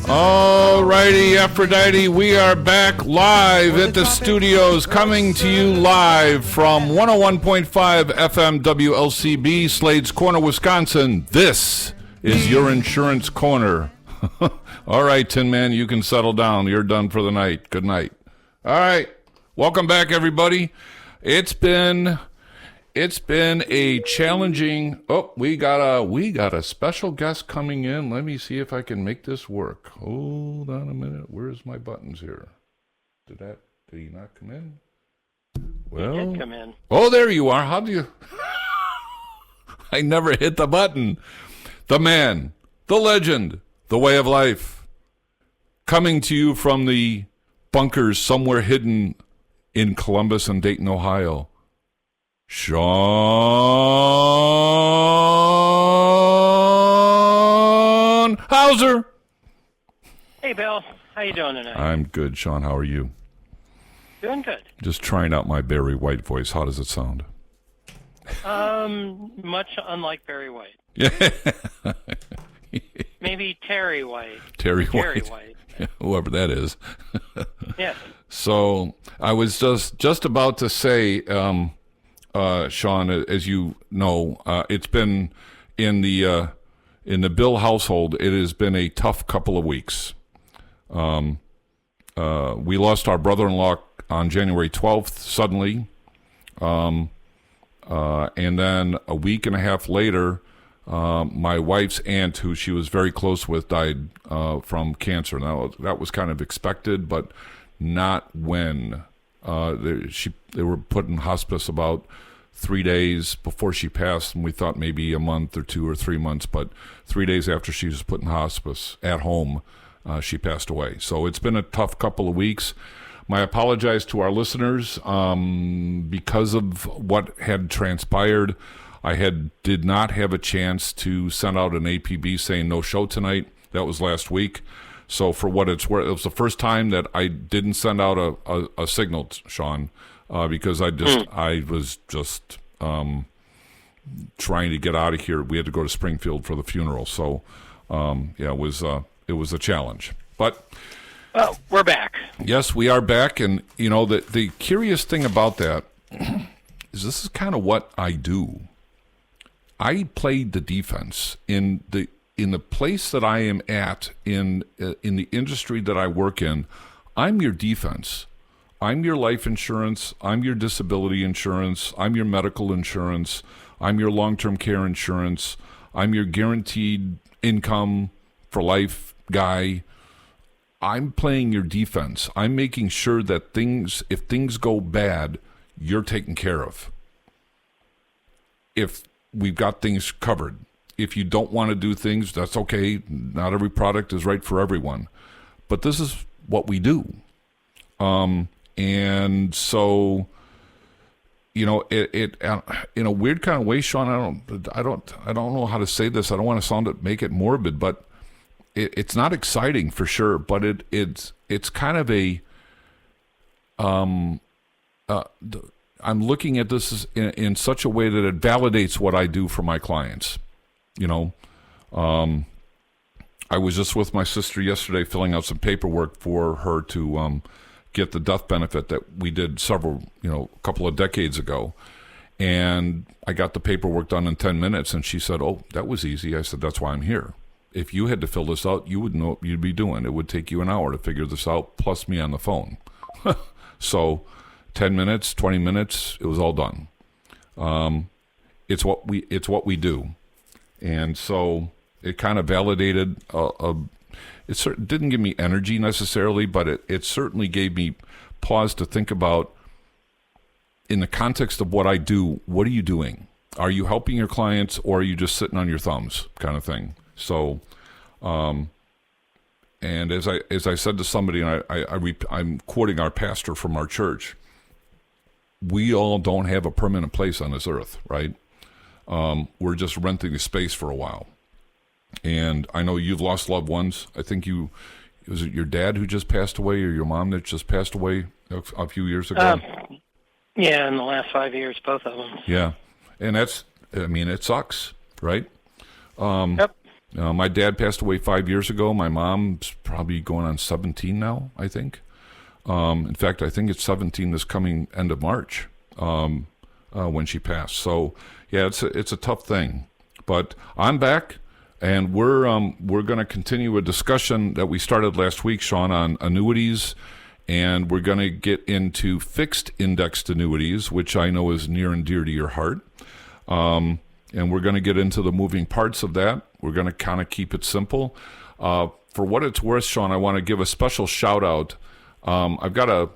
All righty, Aphrodite, we are back live at the studios, coming to you live from 101.5 FM WLCB, Slade's Corner, Wisconsin. This is your Insurance Corner. All right, Tin Man, you can settle down. You're done for the night. Good night. All right, welcome back, everybody. It's been a challenging. Oh, we got a special guest coming in. Let me see if I can make this work. Hold on a minute. Where's my buttons here? Did he not come in? Well, he did come in. Oh, there you are. How do you? I never hit the button. The man, the legend, the way of life, coming to you from the bunkers somewhere hidden in Columbus and Dayton, Ohio. Sean Hauser. Hey, Bill. How you doing tonight? I'm good, Sean. How are you? Doing good. Just trying out my Barry White voice. How does it sound? Much unlike Barry White. Yeah. Maybe Terry White. Terry White. Whoever that is. Yes. So I was just about to say, Sean, as you know, it's been in the Bill household. It has been a tough couple of weeks. We lost our brother-in-law on January 12th suddenly, and then a week and a half later, my wife's aunt, who she was very close with, died from cancer. Now that was kind of expected, but not when they were put in hospice about 3 days before she passed, and we thought maybe a month or 2 or 3 months, but 3 days after she was put in hospice at home, she passed away. So it's been a tough couple of weeks. I apologize to our listeners because of what had transpired. I did not have a chance to send out an APB saying no show tonight. That was last week. So for what it's worth, it was the first time that I didn't send out a signal, Sean, because I was just trying to get out of here. We had to go to Springfield for the funeral. So it was a challenge. But well, we're back. Yes, we are back, and you know the curious thing about that is this is kind of what I do. I played the defense in the place that I am at in the industry that I work in. I'm your defense. I'm your life insurance. I'm your disability insurance. I'm your medical insurance. I'm your long-term care insurance. I'm your guaranteed income for life guy. I'm playing your defense. I'm making sure that if things go bad, you're taken care of. If we've got things covered. If you don't want to do things, that's okay. Not every product is right for everyone. But this is what we do. And so, you know, it in a weird kind of way, Sean, I don't know how to say this. I don't want to make it morbid, but it's not exciting for sure, but it's kind of a I'm looking at this in such a way that it validates what I do for my clients. You know, I was just with my sister yesterday filling out some paperwork for her to get the death benefit that we did a couple of decades ago. And I got the paperwork done in 10 minutes, and she said, "Oh, that was easy." I said, "That's why I'm here. If you had to fill this out, you would know what you'd be doing. It would take you an hour to figure this out, plus me on the phone." So 10 minutes, 20 minutes, it was all done. It's what we do. And so it kind of validated, it didn't give me energy necessarily, but it certainly gave me pause to think about, in the context of what I do, what are you doing? Are you helping your clients, or are you just sitting on your thumbs kind of thing? So, and as I said to somebody, and I'm quoting our pastor from our church, we all don't have a permanent place on this earth, right? We're just renting the space for a while. And I know you've lost loved ones. I think was it your dad who just passed away, or your mom that just passed away a few years ago? Yeah, in the last 5 years, both of them. Yeah. And it sucks, right? Yep. My dad passed away 5 years ago. My mom's probably going on 17 now, I think. In fact, I think it's 17 this coming end of March when she passed. So, yeah, it's a tough thing. But I'm back, and we're going to continue a discussion that we started last week, Sean, on annuities, and we're going to get into fixed indexed annuities, which I know is near and dear to your heart. And we're going to get into the moving parts of that. We're going to kind of keep it simple. For what it's worth, Sean, I want to give a special shout out. I've got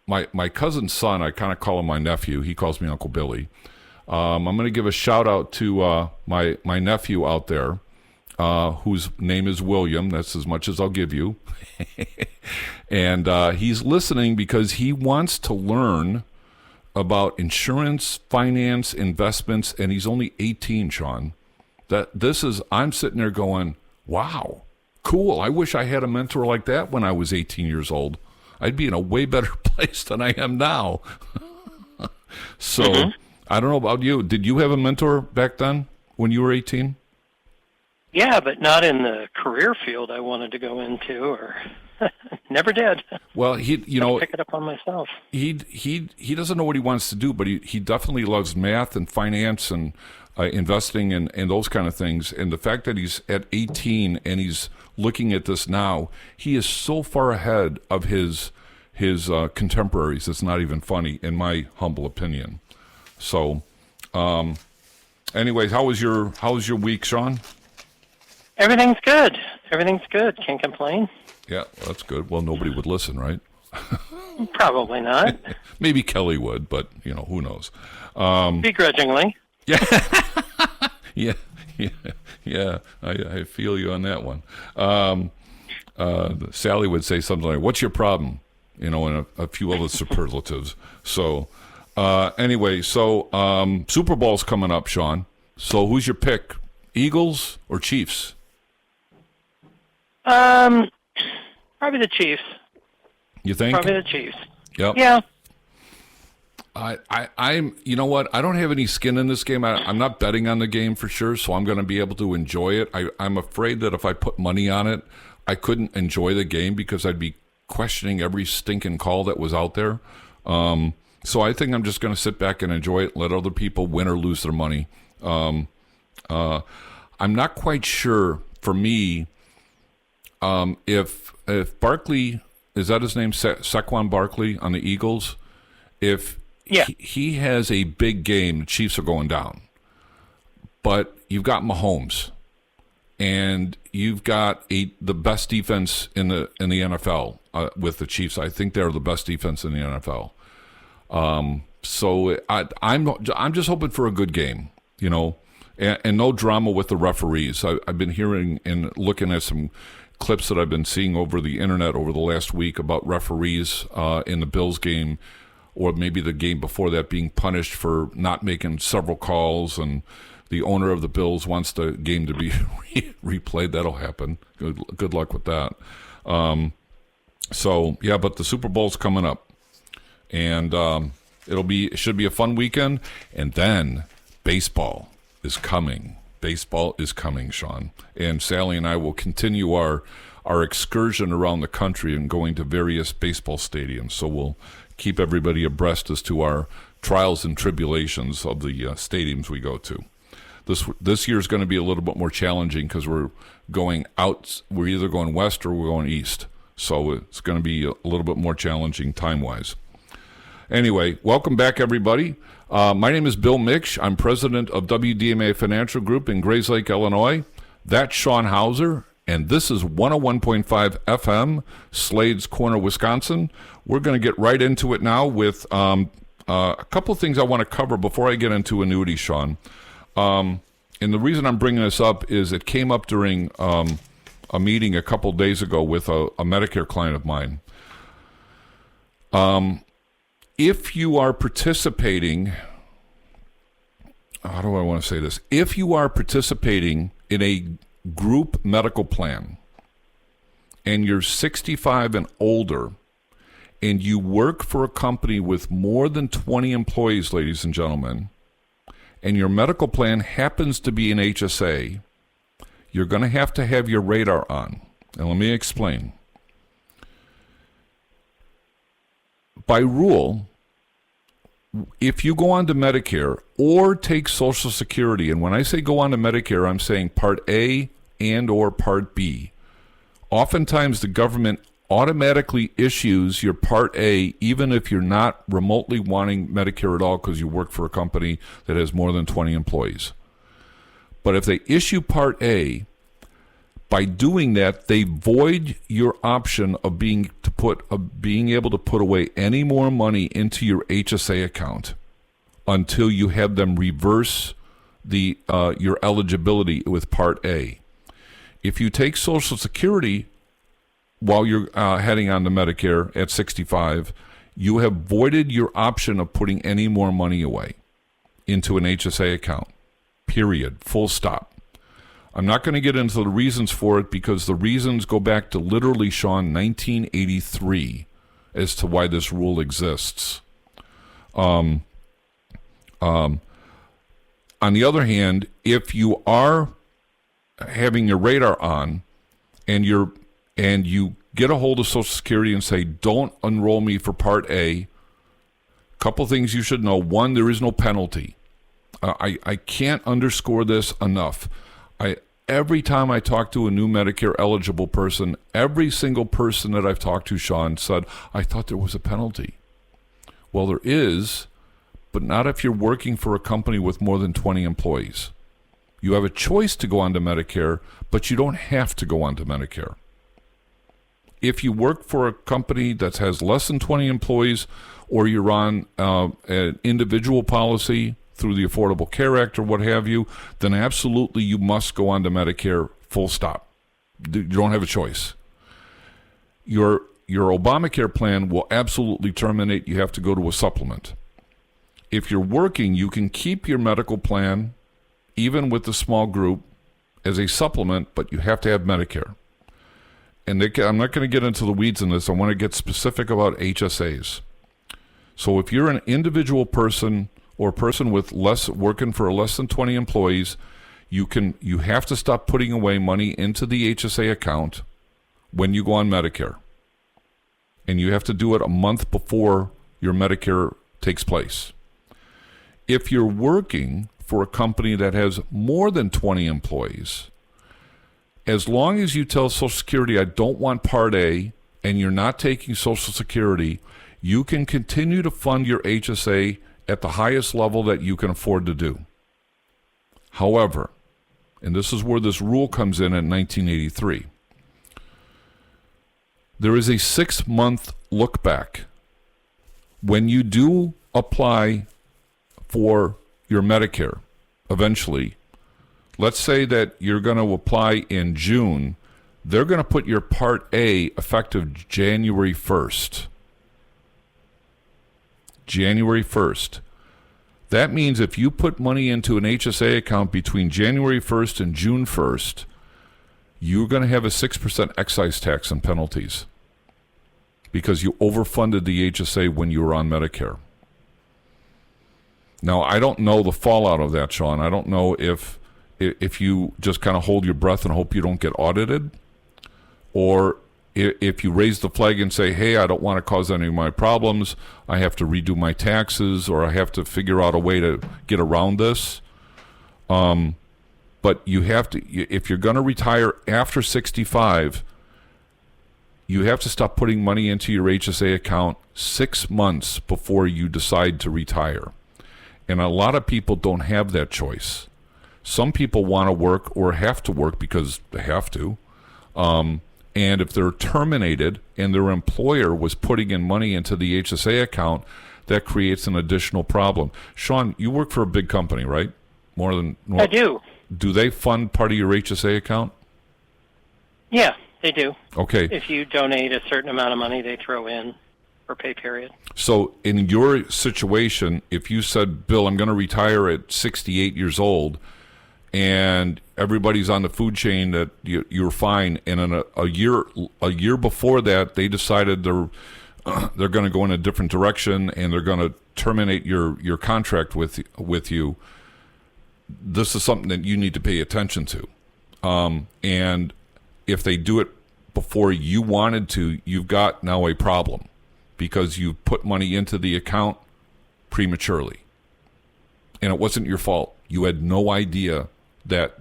my cousin's son. I kind of call him my nephew. He calls me Uncle Billy. I'm going to give a shout out to my nephew out there, whose name is William. That's as much as I'll give you. And he's listening because he wants to learn about insurance, finance, investments, and he's only 18, Sean. I'm sitting there going, wow, cool. I wish I had a mentor like that when I was 18 years old. I'd be in a way better place than I am now. So, I don't know about you. Did you have a mentor back then when you were 18? Yeah, but not in the career field I wanted to go into, or never did. Well, pick it up on myself. He doesn't know what he wants to do, but he definitely loves math and finance and investing and those kind of things. And the fact that he's at 18 and he's looking at this now, he is so far ahead of his contemporaries. It's not even funny, in my humble opinion. So, anyways, how was your week, Sean? Everything's good. Can't complain. Yeah, that's good. Well, nobody would listen, right? Probably not. Maybe Kelly would, but who knows? Begrudgingly. Yeah, yeah. I feel you on that one. Sally would say something like, "What's your problem?" And a few other superlatives. So, anyway, Super Bowl's coming up, Sean. So, who's your pick? Eagles or Chiefs? Probably the Chiefs. You think? Probably the Chiefs. Yep. Yeah. I'm. You know what? I don't have any skin in this game. I'm not betting on the game for sure, so I'm going to be able to enjoy it. I'm afraid that if I put money on it, I couldn't enjoy the game because I'd be questioning every stinking call that was out there. So I think I'm just going to sit back and enjoy it, let other people win or lose their money. I'm not quite sure, for me, if Barkley, is that his name, Saquon Barkley on the Eagles? If he has a big game, the Chiefs are going down. But you've got Mahomes, and you've got the best defense in the NFL with the Chiefs. I think they're the best defense in the NFL. So I'm just hoping for a good game, and no drama with the referees. I've been hearing and looking at some clips that I've been seeing over the internet over the last week about referees in the Bills game, or maybe the game before that, being punished for not making several calls, and the owner of the Bills wants the game to be replayed. That'll happen. Good luck with that. But the Super Bowl's coming up, and it should be a fun weekend, and then baseball is coming. Baseball is coming, Sean. And Sally and I will continue our excursion around the country and going to various baseball stadiums. So we'll keep everybody abreast as to our trials and tribulations of the stadiums we go to. This year is going to be a little bit more challenging because we're going out. We're either going west or we're going east. So it's going to be a little bit more challenging time-wise. Anyway, welcome back, everybody. My name is Bill Miksch. I'm president of WDMA Financial Group in Grayslake, Illinois. That's Sean Hauser, and this is 101.5 FM, Slade's Corner, Wisconsin. We're going to get right into it now with a couple of things I want to cover before I get into annuity, Sean. And the reason I'm bringing this up is it came up during a meeting a couple of days ago with a Medicare client of mine. If you are participating, how do I want to say this? If you are participating in a group medical plan and you're 65 and older and you work for a company with more than 20 employees, ladies and gentlemen, and your medical plan happens to be an HSA, you're going to have your radar on. And let me explain. By rule, if you go on to Medicare or take Social Security, and when I say go on to Medicare, I'm saying Part A and or Part B. Oftentimes the government automatically issues your Part A even if you're not remotely wanting Medicare at all because you work for a company that has more than 20 employees. But if they issue Part A, by doing that, they void your option of being able to put away any more money into your HSA account until you have them reverse your eligibility with Part A. If you take Social Security while you're heading on to Medicare at 65, you have voided your option of putting any more money away into an HSA account. Period. Full stop. I'm not going to get into the reasons for it because the reasons go back to literally, Sean, 1983 as to why this rule exists. On the other hand, if you are having your radar on and you get a hold of Social Security and say, don't enroll me for Part A, couple things you should know. One, there is no penalty. I can't underscore this enough. Every time I talk to a new Medicare eligible person, every single person that I've talked to, Sean, said, I thought there was a penalty. Well, there is, but not if you're working for a company with more than 20 employees. You have a choice to go on to Medicare, but you don't have to go on to Medicare. If you work for a company that has less than 20 employees, or you're on an individual policy through the Affordable Care Act or what have you, then absolutely you must go on to Medicare, full stop. You don't have a choice. Your Obamacare plan will absolutely terminate. You have to go to a supplement. If you're working, you can keep your medical plan, even with the small group, as a supplement, but you have to have Medicare. And I'm not going to get into the weeds in this. I want to get specific about HSAs. So if you're an individual person or a person with working for less than 20 employees, you have to stop putting away money into the HSA account when you go on Medicare. And you have to do it a month before your Medicare takes place. If you're working for a company that has more than 20 employees, as long as you tell Social Security, I don't want Part A, and you're not taking Social Security, you can continue to fund your HSA at the highest level that you can afford to do. However, and this is where this rule comes in 1983, there is a 6-month look back. When you do apply for your Medicare, eventually, let's say that you're going to apply in June, they're going to put your Part A effective January 1st. January 1st. That means if you put money into an HSA account between January 1st and June 1st, you're going to have a 6% excise tax and penalties because you overfunded the HSA when you were on Medicare. Now, I don't know the fallout of that, Sean. I don't know if you just kind of hold your breath and hope you don't get audited, or if you raise the flag and say, hey, I don't want to cause any of my problems, I have to redo my taxes, or I have to figure out a way to get around this. But you have to, if you're going to retire after 65, you have to stop putting money into your HSA account 6 months before you decide to retire. And a lot of people don't have that choice. Some people want to work or have to work because they have to. And if they're terminated and their employer was putting in money into the HSA account, that creates an additional problem. Sean, you work for a big company, right? I do. Do they fund part of your HSA account? Yeah, they do. Okay. If you donate a certain amount of money, they throw in for pay period. So in your situation, if you said, Bill, I'm going to retire at 68 years old, and everybody's on the food chain that you're fine, and in a year before that, they decided they're going to go in a different direction and they're going to terminate your contract with you. This is something that you need to pay attention to. And if they do it before you wanted to, you've got now a problem because you put money into the account prematurely. And it wasn't your fault. You had no idea that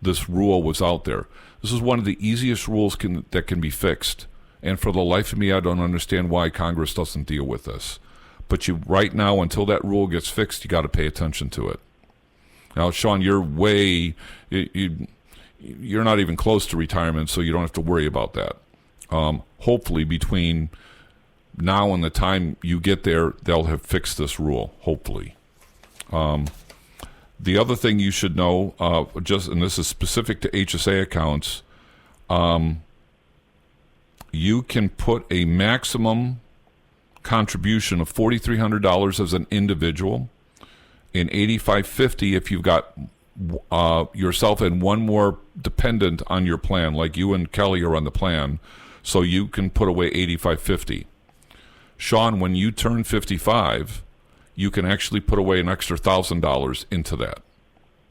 this rule was out there. This is one of the easiest rules that can be fixed. And for the life of me, I don't understand why Congress doesn't deal with this. But right now, until that rule gets fixed, you got to pay attention to it. Now, Sean, you're not even close to retirement, so you don't have to worry about that. Hopefully, between now and the time you get there, they'll have fixed this rule, hopefully. The other thing you should know, and this is specific to HSA accounts, you can put a maximum contribution of $4,300 as an individual, and $8,550 if you've got yourself and one more dependent on your plan, like you and Kelly are on the plan, so you can put away $8,550. Sean, when you turn 55, you can actually put away an extra $1,000 into that.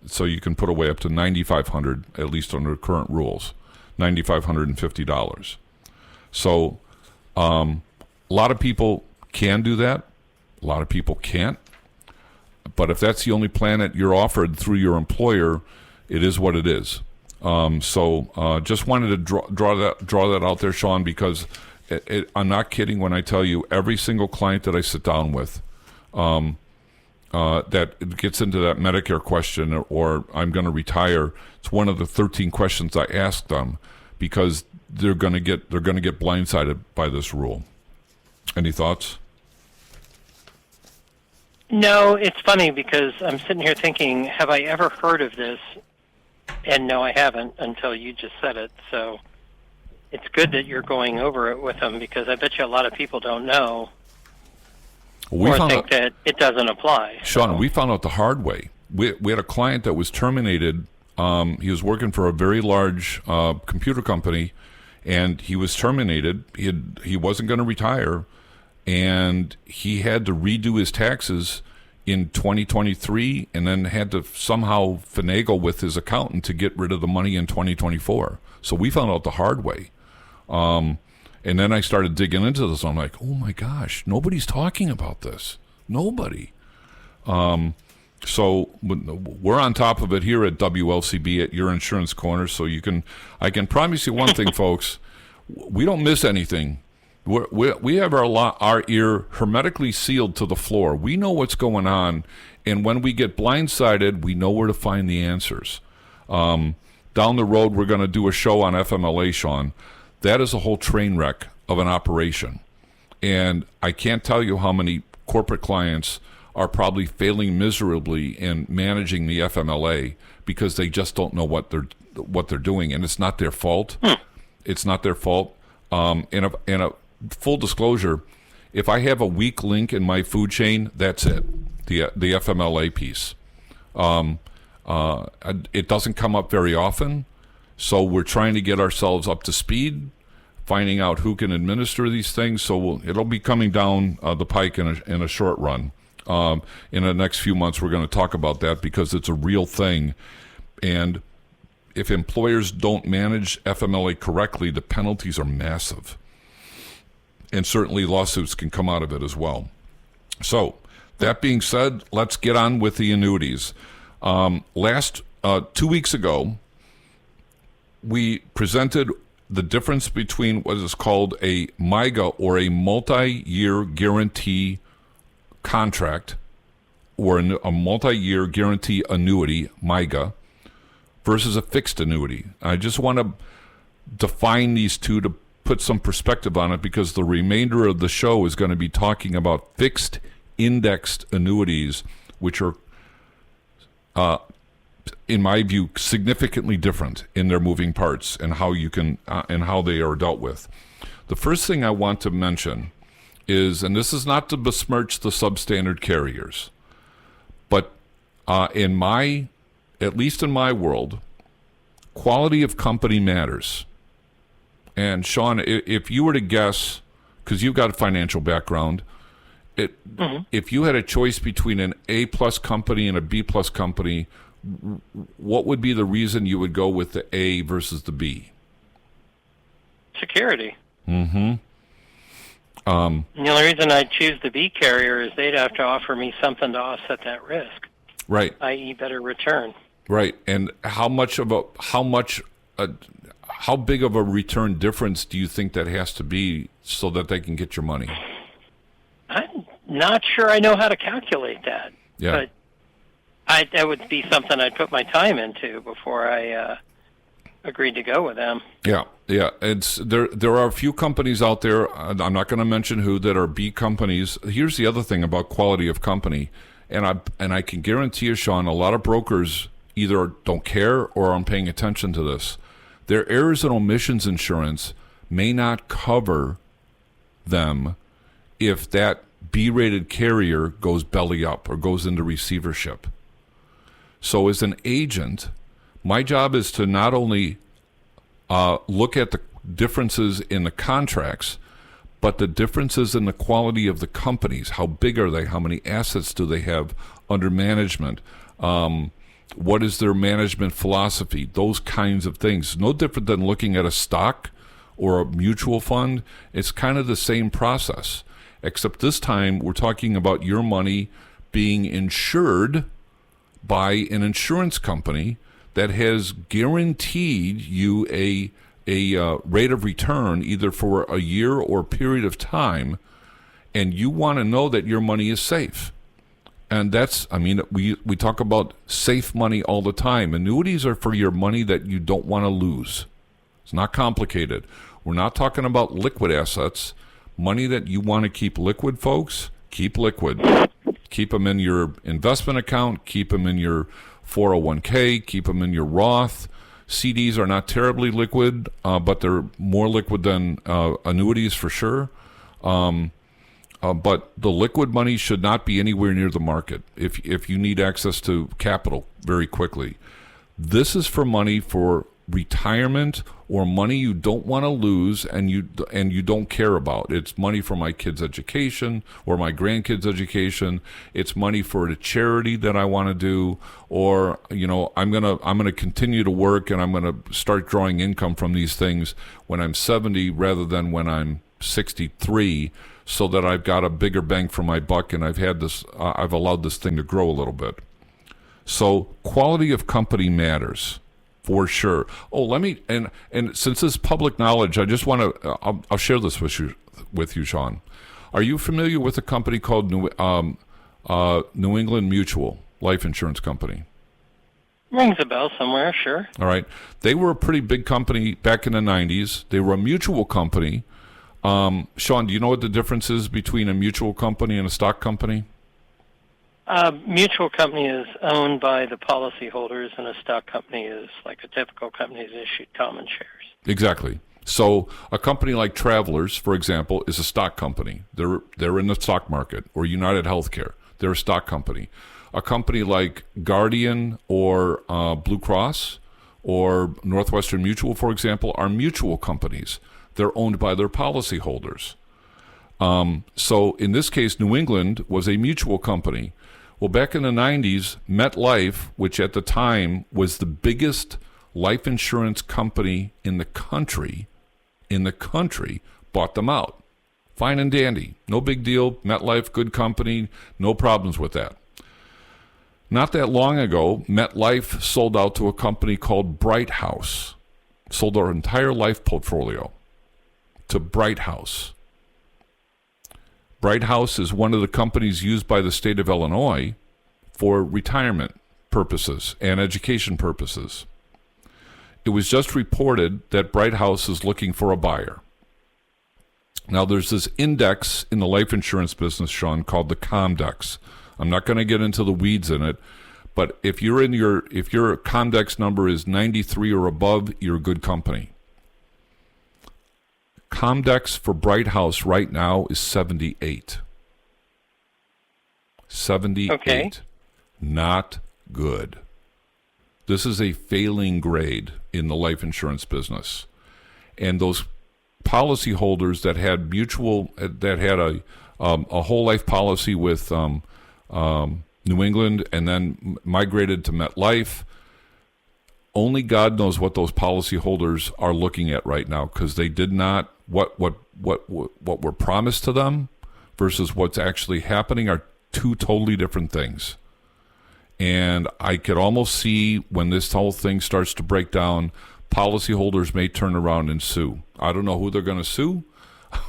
So you can put away up to $9,500, at least under current rules, $9,550. So a lot of people can do that. A lot of people can't. But if that's the only plan that you're offered through your employer, it is what it is. So just wanted to draw that out there, Sean, because I'm not kidding when I tell you every single client that I sit down with that gets into that Medicare question or I'm going to retire, it's one of the 13 questions I ask them because they're going to get blindsided by this rule. Any thoughts? No, it's funny because I'm sitting here thinking, have I ever heard of this? And no, I haven't until you just said it. So it's good that you're going over it with them because I bet you a lot of people don't know or think that it doesn't apply. Sean, we found out the hard way. We had a client that was terminated. He was working for a very large computer company, and he was terminated. He wasn't going to retire, and he had to redo his taxes in 2023 and then had to somehow finagle with his accountant to get rid of the money in 2024. So we found out the hard way. And then I started digging into this. I'm like, oh my gosh, nobody's talking about this. Nobody. So we're on top of it here at WLCB at Your Insurance Corner. So I can promise you one thing, folks. We don't miss anything. We have our ear hermetically sealed to the floor. We know what's going on, and when we get blindsided, we know where to find the answers. Down the road, we're going to do a show on FMLA, Sean. That is a whole train wreck of an operation, and I can't tell you how many corporate clients are probably failing miserably in managing the FMLA because they just don't know what they're doing, and it's not their fault. It's not their fault. And a full disclosure, if I have a weak link in my food chain, that's it. The FMLA piece. It doesn't come up very often, so we're trying to get ourselves up to speed, finding out who can administer these things. So it'll be coming down the pike in a short run. In the next few months, we're going to talk about that because it's a real thing. And if employers don't manage FMLA correctly, the penalties are massive. And certainly lawsuits can come out of it as well. So that being said, let's get on with the annuities. 2 weeks ago, we presented the difference between what is called a Myga or a multi-year guarantee contract or a multi-year guarantee annuity, Myga, versus a fixed annuity. I just want to define these two to put some perspective on it because the remainder of the show is going to be talking about fixed indexed annuities, which are, in my view, significantly different in their moving parts and how you can and how they are dealt with. The first thing I want to mention is, and this is not to besmirch the substandard carriers, but at least in my world, quality of company matters. And Sean, if you were to guess, because you've got a financial background, if you had a choice between an A+ company and a B+ company, what would be the reason you would go with the A versus the B? Security. Mm-hmm. The only reason I'd choose the B carrier is they'd have to offer me something to offset that risk, Right. i.e., better return. Right. And how big of a return difference do you think that has to be so that they can get your money? I'm not sure I know how to calculate that. Yeah. But that would be something I'd put my time into before I agreed to go with them. Yeah. There are a few companies out there, I'm not going to mention who, that are B companies. Here's the other thing about quality of company, and I can guarantee you, Sean, a lot of brokers either don't care or aren't paying attention to this. Their errors and omissions insurance may not cover them if that B-rated carrier goes belly up or goes into receivership. So as an agent, my job is to not only look at the differences in the contracts, but the differences in the quality of the companies. How big are they? How many assets do they have under management? What is their management philosophy? Those kinds of things. No different than looking at a stock or a mutual fund. It's kind of the same process, except this time we're talking about your money being insured by an insurance company that has guaranteed you a rate of return either for a year or a period of time, and you want to know that your money is safe. And we talk about safe money all the time. Annuities are for your money that you don't want to lose. It's not complicated. We're not talking about liquid assets. Money that you want to keep liquid, folks, keep liquid. Keep them in your investment account. Keep them in your 401k. Keep them in your Roth. CDs are not terribly liquid, but they're more liquid than annuities for sure. But the liquid money should not be anywhere near the market if you need access to capital very quickly. This is for money for retirement or money you don't want to lose and you don't care about. It's money for my kids' education or my grandkids' education. It's money for a charity that I want to do, or I'm gonna continue to work and I'm gonna start drawing income from these things when I'm 70 rather than when I'm 63, so that I've got a bigger bang for my buck and I've allowed this thing to grow a little bit. So quality of company matters. For sure. Oh, and since this is public knowledge, I just want to, I'll share this with you, Sean. Are you familiar with a company called New England Mutual Life Insurance Company? Rings a bell somewhere, sure. All right. They were a pretty big company back in the 90s. They were a mutual company. Sean, do you know what the difference is between a mutual company and a stock company? Mutual company is owned by the policyholders, and a stock company is like a typical company is issued common shares. Exactly. So a company like Travelers, for example, is a stock company. They're in the stock market, or United Healthcare. They're a stock company. A company like Guardian or Blue Cross or Northwestern Mutual, for example, are mutual companies. They're owned by their policyholders. So in this case, New England was a mutual company. Well, back in the 90s, MetLife, which at the time was the biggest life insurance company in the country, bought them out. Fine and dandy. No big deal. MetLife, good company. No problems with that. Not that long ago, MetLife sold out to a company called Bright House. Sold their entire life portfolio to Bright House. Bright House is one of the companies used by the state of Illinois for retirement purposes and education purposes. It was just reported that Bright House is looking for a buyer. Now, there's this index in the life insurance business, Sean, called the Comdex. I'm not going to get into the weeds in it, but if your Comdex number is 93 or above, you're a good company. Comdex for Bright House right now is 78. 78. Okay. Not good. This is a failing grade in the life insurance business. And those policyholders that had a whole life policy with New New England, and then migrated to MetLife. Only God knows what those policyholders are looking at right now, because they did not what were promised to them versus what's actually happening are two totally different things. And I could almost see when this whole thing starts to break down, policyholders may turn around and sue. I don't know who they're going to sue,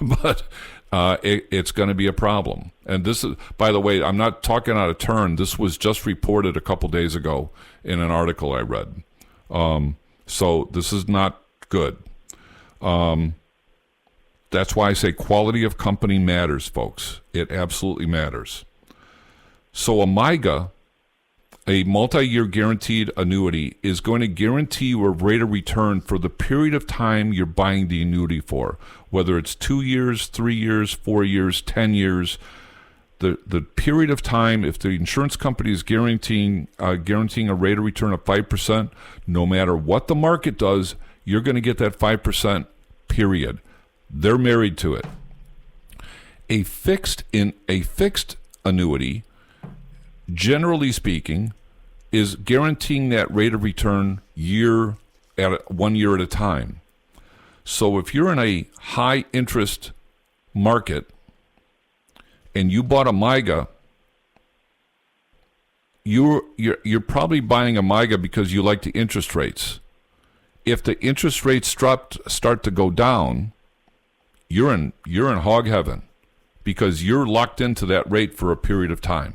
but it's going to be a problem. And this is, by the way, I'm not talking out of turn. This was just reported a couple days ago in an article I read. So this is not good. That's why I say quality of company matters, folks. It absolutely matters. So a Myga, a multi-year guaranteed annuity, is going to guarantee you a rate of return for the period of time you're buying the annuity for, whether it's 2 years, 3 years, 4 years, 10 years. The period of time, if the insurance company is guaranteeing a rate of return of 5%, no matter what the market does, you're going to get that 5%, period. They're married to it. A fixed annuity, generally speaking, is guaranteeing that rate of return 1 year at a time. So if you're in a high interest market and you bought a Myga, you're probably buying a Myga because you like the interest rates. If the interest rates start to go down, you're in hog heaven, because you're locked into that rate for a period of time.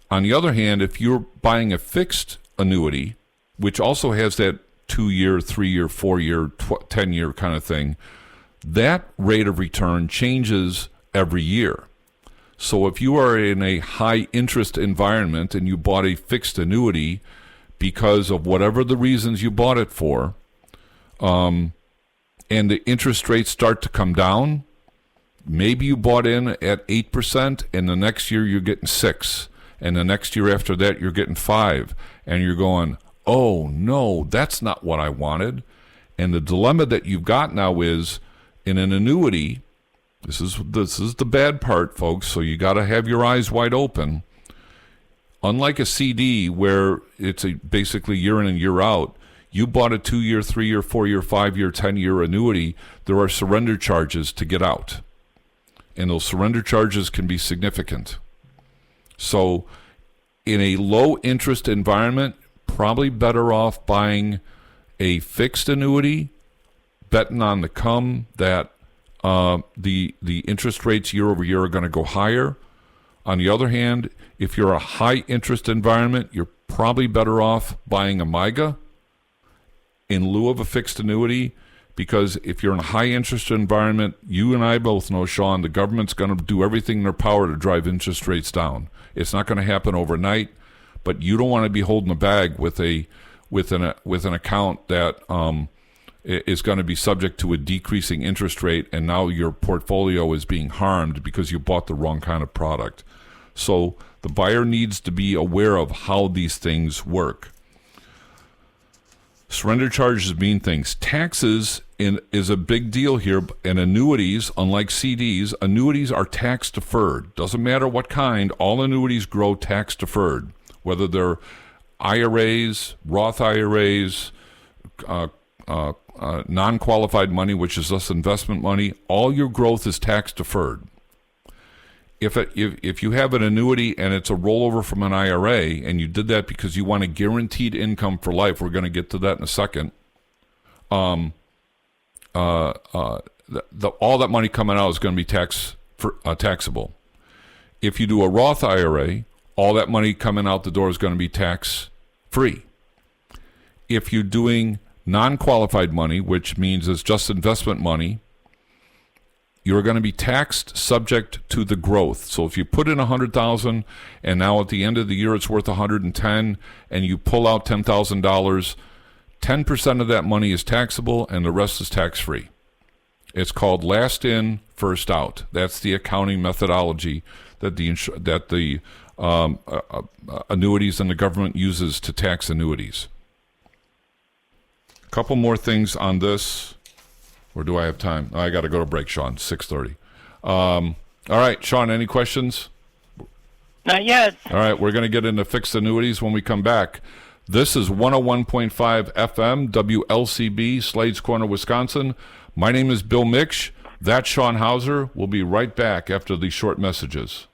On the other hand, if you're buying a fixed annuity, which also has that 2-year, 3-year, 4-year, 10-year kind of thing, that rate of return changes every year. So if you are in a high interest environment and you bought a fixed annuity because of whatever the reasons you bought it for, and the interest rates start to come down, maybe you bought in at 8% and the next year you're getting 6%. And the next year after that, you're getting 5%. And you're going, oh, no, that's not what I wanted. And the dilemma that you've got now is, in an annuity, this is the bad part, folks, so you got to have your eyes wide open. Unlike a CD where it's basically year in and year out, you bought a 2-year, 3-year, 4-year, 5-year, 10-year annuity, there are surrender charges to get out. And those surrender charges can be significant. So in a low interest environment, probably better off buying a fixed annuity, betting on the come that the interest rates year over year are going to go higher. On the other hand, if you're a high interest environment, you're probably better off buying a Myga in lieu of a fixed annuity, because if you're in a high interest environment, you and I both know, Sean, the government's going to do everything in their power to drive interest rates down. It's not going to happen overnight, but you don't want to be holding the bag with an account that is going to be subject to a decreasing interest rate, and now your portfolio is being harmed because you bought the wrong kind of product. So the buyer needs to be aware of how these things work. Surrender charges mean things. Taxes is a big deal here, and annuities, unlike CDs, annuities are tax deferred. Doesn't matter what kind, all annuities grow tax deferred, whether they're IRAs, Roth IRAs, non-qualified money, which is less investment money. All your growth is tax deferred. If you have an annuity and it's a rollover from an IRA, and you did that because you want a guaranteed income for life, we're going to get to that in a second. All that money coming out is going to be taxable. If you do a Roth IRA, all that money coming out the door is going to be tax free. If you're doing non-qualified money, which means it's just investment money, you're going to be taxed subject to the growth. So if you put in $100,000 and now at the end of the year it's worth $110,000 and you pull out $10,000, 10% of that money is taxable and the rest is tax-free. It's called last in, first out. That's the accounting methodology that the annuities and the government uses to tax annuities. A couple more things on this. Or do I have time? I got to go to break, Sean. 6:30. All right, Sean, any questions? Not yet. All right, we're going to get into fixed annuities when we come back. This is 101.5 FM, WLCB, Slade's Corner, Wisconsin. My name is Bill Miksch. That's Sean Hauser. We'll be right back after these short messages.